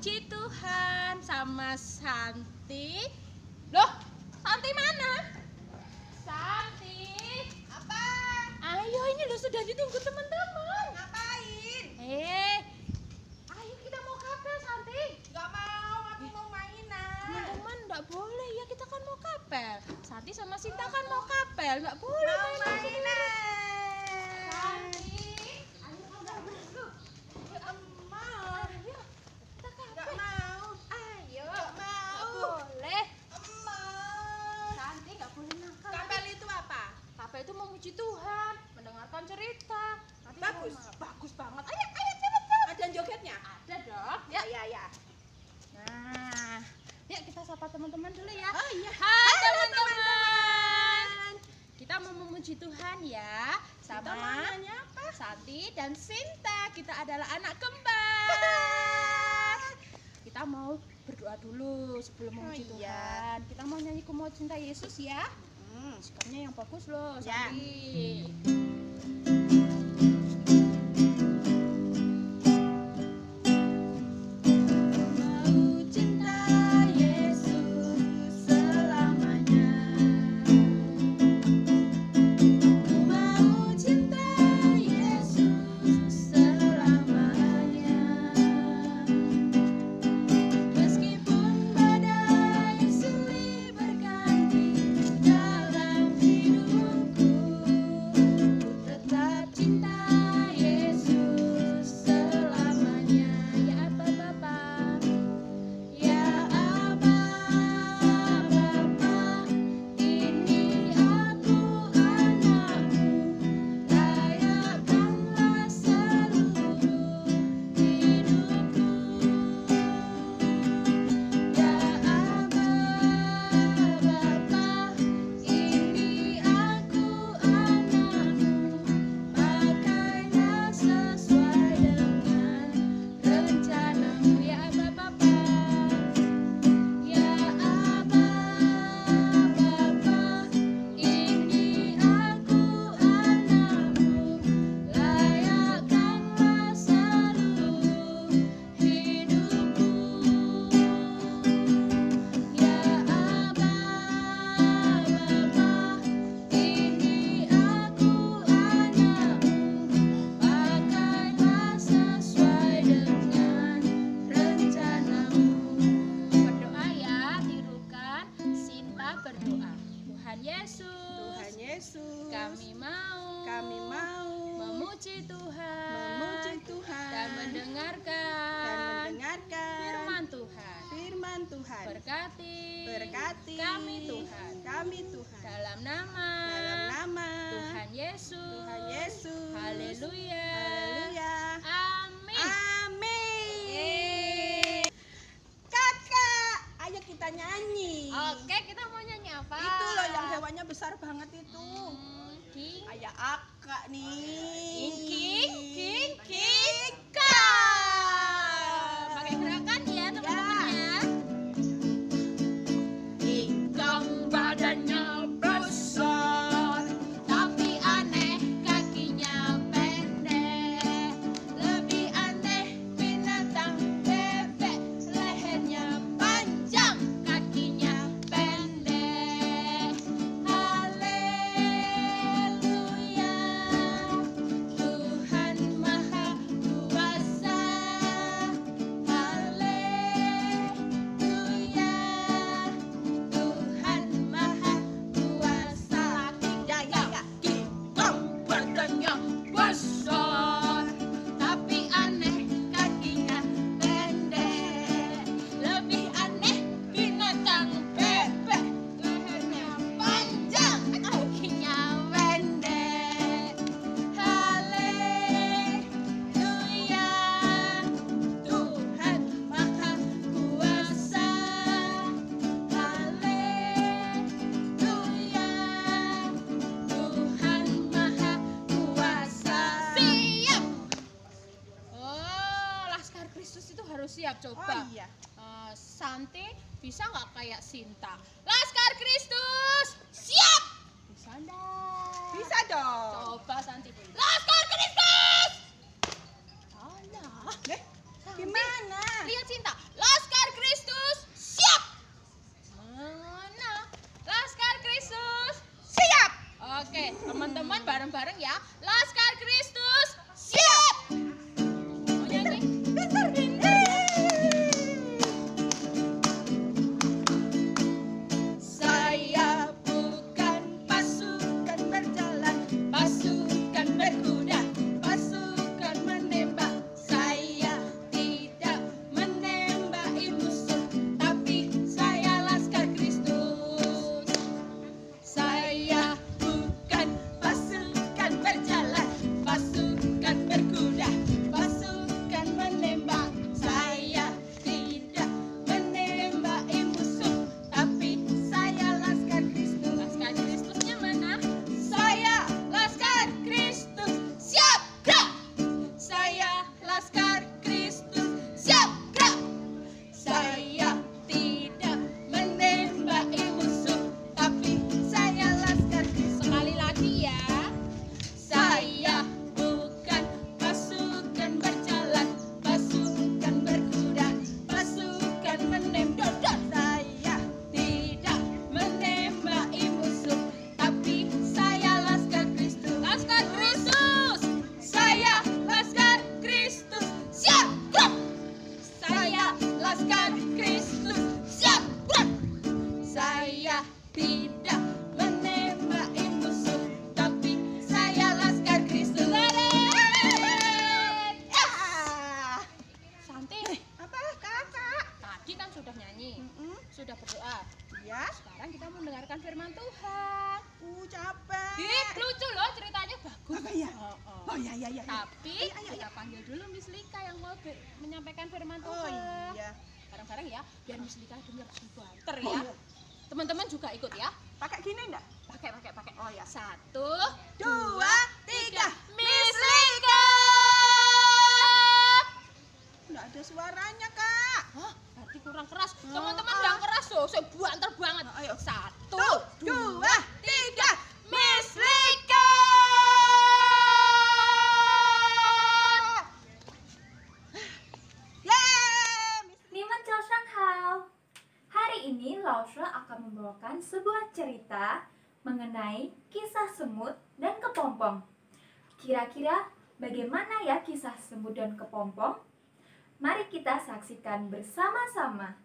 memuji Tuhan sama Santi. Loh, Santi mana? Santi. Apa? Ayo, ini lo sudah ditunggu teman-teman. Ngapain? Ayo kita mau kapel, Santi. Gak mau, aku mau mainan. Teman-teman, enggak boleh ya, kita kan mau kapel. Santi sama Sinta kan mau kapel, enggak boleh Mau mainan. Santi, ayo kapel dulu. Mau. Ayo, kita kapel. Gak mau. Ayo, Gak mau. boleh. Mau. Santi nggak boleh nakal. Kapel itu apa? Kapel itu memuji Tuhan, mendengarkan cerita. Nanti Bagus. sama- bagus banget. Ayo, cepet. Ada jogetnya? Ada dong. Ya. Nah, yuk kita sapa teman-teman dulu ya. Oh iya. Hai teman-teman. Kita mau memuji Tuhan ya, Kita sama mau nanya apa? Santi dan Sinta. Kita adalah anak kembar. Kita mau berdoa dulu sebelum memuji Oh, iya. Tuhan. Kita mau nyanyi "Ku Mau Cinta Yesus" ya. Sikapnya yang bagus loh, Ya. Santi. Mau cinta Yesus selamanya. Ku mau cinta Yesus selamanya. Meskipun badai silih berganti dalam hidupku, ku tetap cinta Yesus selamanya. Ya Aba Bapa, ya Aba Bapa, ini aku anakmu, layakkanlah seluruh hidupku. Ya Aba Bapa, ini aku anakmu, pakailah sesuai dengan rencanamu. Ya Aba Bapa, ya Aba Bapa, ini aku anakmu, layakkanlah seluruh hidupku. Ya Aba Bapa, ini aku anakmu, pakailah sesuai dengan rencanamu. Berdoa ya, tirukan. Sinta berdoa. Tuhan Tuhan Yesus, Yesus. kami mau memuji Tuhan, Tuhan dan mendengarkan firman Tuhan. firman Tuhan. Berkati kami Tuhan, dalam nama Tuhan Yesus. Haleluya. Haleluya. Amin. Amin. Kakak, ayo kita nyanyi. Oke, kita mau nyanyi apa? Itu loh yang hewannya besar banget itu. King. Kayak akak nih. King. Pakai gerakan ya teman-teman ya. Ingkang badannya besar, tapi aneh kakinya pendek. Lebih aneh binatang bebek, lehernya panjang, kakinya pendek. Haleluya, Tuhan Maha Kuasa. Haleluya, Tuhan Maha Kuasa. Ingkang badannya besar, tapi aneh kakinya pendek. Lebih aneh binatang bebek, lehernya panjang, kakinya pendek. Haleluya, Tuhan Maha Kuasa. Haleluya, Tuhan Maha Kuasa. Siap. Oh, Laskar Kristus itu harus siap. Coba. Oh iya. Santi bisa nggak kayak Sinta? Laskar Kristus siap. Bisa enggak? Bisa dong. Coba Santi. Laskar Kristus. Alah. Gimana? Lihat Sinta. Sudah berdoa. Ya. Sekarang kita mendengarkan firman Tuhan. Capek. Lucu loh, ceritanya bagus. Oh iya. Oh. Oh iya. Tapi Ayo. kita panggil dulu Miss Lika yang mau menyampaikan firman Oh Tuhan. iya. Bareng-bareng ya, biar Miss Lika dengar banter Oh, ya. iya. Teman-teman juga ikut ya. Pakai gini enggak? Pakai. Oh ya. 1, 2, 3. Miss Lika. Enggak ada suaranya, Kak. Hah, berarti kurang keras. Oh, Teman-teman yang keras loh, saya banter banget. Ayo. 1, 2, 3. Miss Lika. Yeay! 你们早上好. Hari ini Lausha akan membawakan sebuah cerita mengenai kisah semut dan kepompong. Kira-kira bagaimana ya kisah semut dan kepompong? Mari kita saksikan bersama-sama.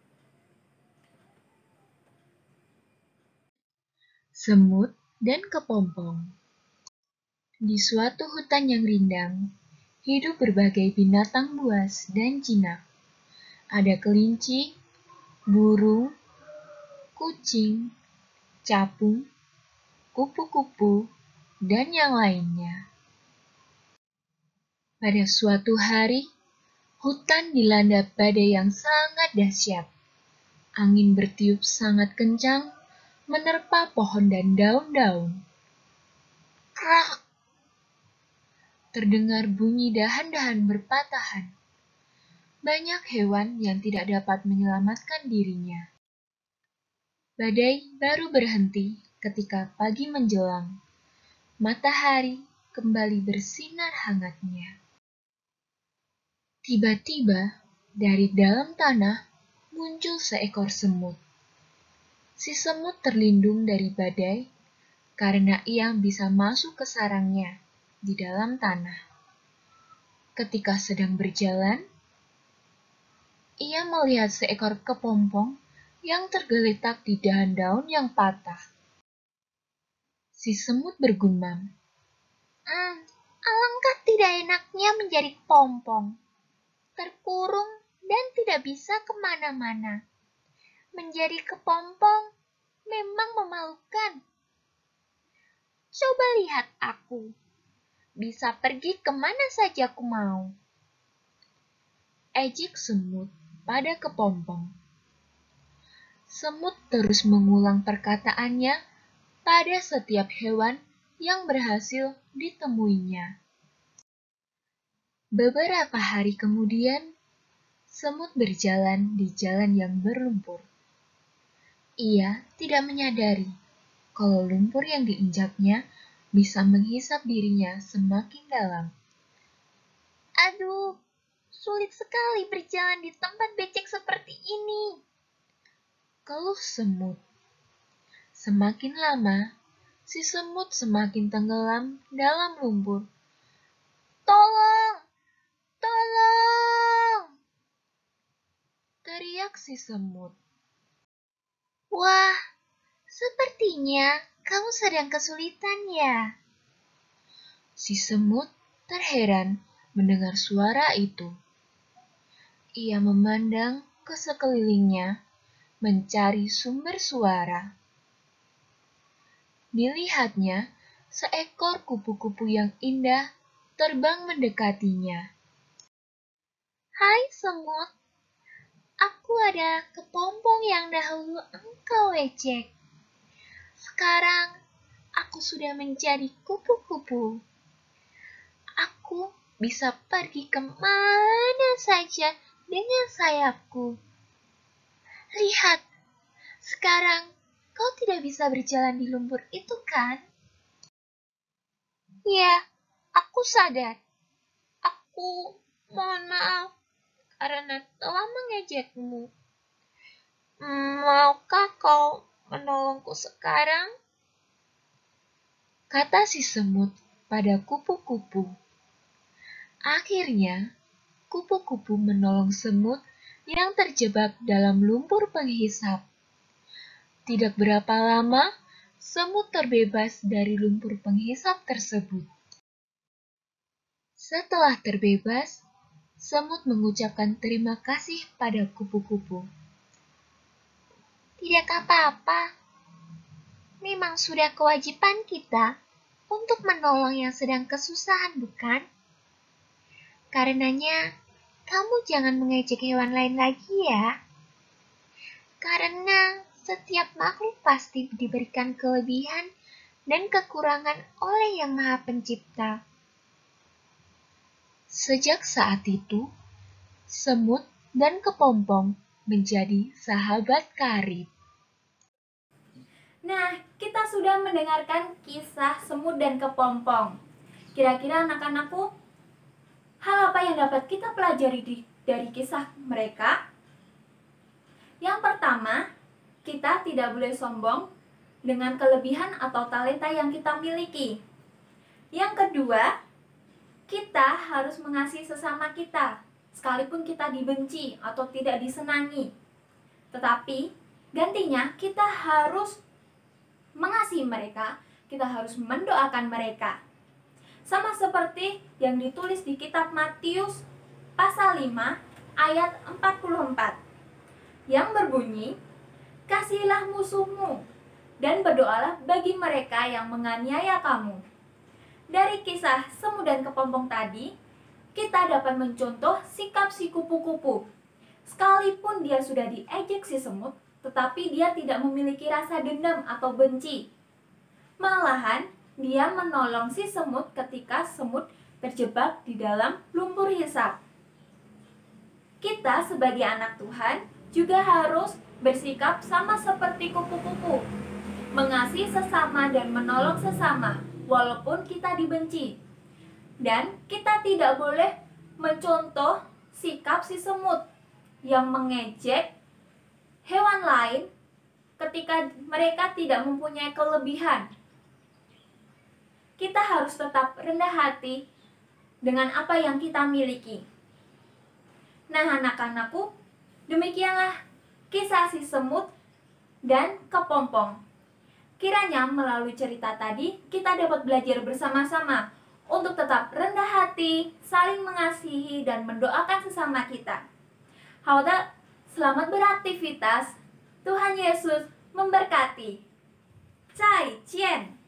Semut dan kepompong. Di suatu hutan yang rindang, hidup berbagai binatang buas dan jinak. Ada kelinci, burung, kucing, capung, kupu-kupu, dan yang lainnya. Pada suatu hari, hutan dilanda badai yang sangat dahsyat. Angin bertiup sangat kencang, menerpa pohon dan daun-daun. Krak! Terdengar bunyi dahan-dahan berpatahan. Banyak hewan yang tidak dapat menyelamatkan dirinya. Badai baru berhenti ketika pagi menjelang. Matahari kembali bersinar hangatnya. Tiba-tiba, dari dalam tanah muncul seekor semut. Si semut terlindung dari badai karena ia bisa masuk ke sarangnya di dalam tanah. Ketika sedang berjalan, ia melihat seekor kepompong yang tergeletak di dahan daun yang patah. Si semut bergumam, alangkah tidak enaknya menjadi kepompong, terkurung dan tidak bisa kemana-mana. Menjadi kepompong memang memalukan. Coba lihat aku, bisa pergi kemana saja aku mau. Ejek semut pada kepompong. Semut terus mengulang perkataannya pada setiap hewan yang berhasil ditemuinya. Beberapa hari kemudian, semut berjalan di jalan yang berlumpur. Ia tidak menyadari kalau lumpur yang diinjaknya bisa menghisap dirinya semakin dalam. Aduh, sulit sekali berjalan di tempat becek seperti ini, keluh semut. Semakin lama, si semut semakin tenggelam dalam lumpur. Tolong! Tolong! Teriak si semut. Wah, sepertinya kamu sedang kesulitan ya. Si semut terheran mendengar suara itu. Ia memandang ke sekelilingnya, mencari sumber suara. Dilihatnya, seekor kupu-kupu yang indah terbang mendekatinya. Hai semut, aku ada kepompong yang dahulu engkau ejek. Sekarang aku sudah menjadi kupu-kupu. Aku bisa pergi kemana saja dengan sayapku. Lihat, sekarang kau tidak bisa berjalan di lumpur itu kan? Ya, aku sadar. Aku mohon maaf karena telah mengejekmu. Maukah kau menolongku sekarang? Kata si semut pada kupu-kupu. Akhirnya, kupu-kupu menolong semut yang terjebak dalam lumpur penghisap. Tidak berapa lama, semut terbebas dari lumpur penghisap tersebut. Setelah terbebas, semut mengucapkan terima kasih pada kupu-kupu. Tidak apa-apa. Memang sudah kewajiban kita untuk menolong yang sedang kesusahan, bukan? Karenanya, kamu jangan mengejek hewan lain lagi ya. Karena setiap makhluk pasti diberikan kelebihan dan kekurangan oleh Yang Maha Pencipta. Sejak saat itu, semut dan kepompong menjadi sahabat karib. Nah, kita sudah mendengarkan kisah semut dan kepompong. Kira-kira anak-anakku, hal apa yang dapat kita pelajari dari kisah mereka? Yang pertama, kita tidak boleh sombong dengan kelebihan atau talenta yang kita miliki. Yang kedua, kita harus mengasihi sesama kita, sekalipun kita dibenci atau tidak disenangi. Tetapi, gantinya kita harus mengasihi mereka, kita harus mendoakan mereka. Sama seperti yang ditulis di kitab Matius pasal 5 ayat 44 yang berbunyi, "Kasihilah musuhmu dan berdoalah bagi mereka yang menganiaya kamu." Dari kisah semut dan kepompong tadi, kita dapat mencontoh sikap si kupu-kupu. Sekalipun dia sudah diejek si semut, tetapi dia tidak memiliki rasa dendam atau benci. Malahan, dia menolong si semut ketika semut terjebak di dalam lumpur hisap. Kita sebagai anak Tuhan juga harus bersikap sama seperti kupu-kupu, mengasihi sesama dan menolong sesama walaupun kita dibenci. Dan kita tidak boleh mencontoh sikap si semut yang mengejek hewan lain ketika mereka tidak mempunyai kelebihan. Kita harus tetap rendah hati dengan apa yang kita miliki. Nah, anak-anakku, demikianlah kisah si semut dan kepompong. Kiranya melalui cerita tadi kita dapat belajar bersama-sama untuk tetap rendah hati, saling mengasihi, dan mendoakan sesama kita. Hauda, selamat beraktivitas. Tuhan Yesus memberkati. 再见。